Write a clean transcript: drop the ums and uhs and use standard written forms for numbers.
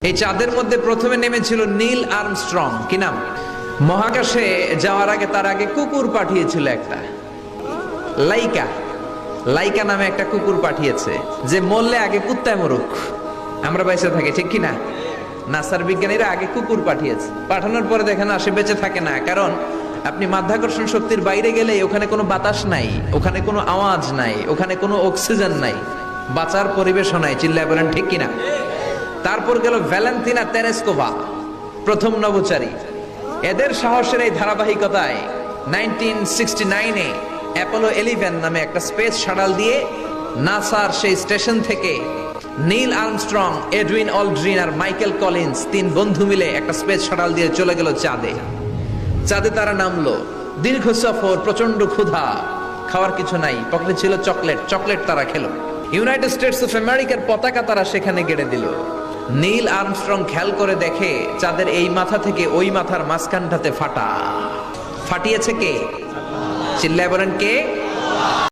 এই চাঁদের মধ্যে প্রথমে নেমেছিল নীল আর্মস্ট্রং। কি নাম? মহাকাশে যাওয়ার আগে তার আগে কুকুর পাঠিয়েছিল একটা, লাইকা। লাইকা নামে একটা কুকুর পাঠিয়েছে, যে মরলে আগে কুত্তায় মরুক, আমরা বেঁচে থাকি, ঠিক কিনা? নাসার বিজ্ঞানীরা আগে কুকুর পাঠিয়েছে, পাঠানোর পরে দেখেন আসে বেঁচে থাকে না। কারণ আপনি মাধ্যাকর্ষণ শক্তির বাইরে গেলে ওখানে কোনো বাতাস নাই, ওখানে কোনো আওয়াজ নাই, ওখানে কোনো অক্সিজেন নাই, বাঁচার পরিবেশও নাই। চিল্লায় বলেন ঠিক কিনা? তারপর গেল ভ্যালেন্তিনা তেরেস্কোভা, প্রথম নভোচারী। এদের সাহসের এই ধারাবাহিকতায় 1969-এ অ্যাপোলো 11 নামে একটা স্পেস শাটল দিয়ে নাসার সেই স্টেশন থেকে নীল আর্মস্ট্রং, এডউইন অলড্রিন আর মাইকেল কলিন্স তিন বন্ধু মিলে একটা স্পেস শাটল দিয়ে চলে গেল চাঁদে। চাঁদে তারা নামলো, দীর্ঘ সফর, প্রচন্ড ক্ষুধা, খাওয়ার কিছু নাই, পকেটে ছিল চকলেট, চকলেট তারা খেলো। ইউনাইটেড স্টেটস অফ আমেরিকার পতাকা তারা সেখানে গেড়ে দিল। নীল আর্মস্ট্রং খেয়াল করে দেখে চাঁদের এই মাথা থেকে ওই মাথার মাঝখানটাতে ফাটা। ফাটিয়েছে কে? চিল্লায় বলেন কে?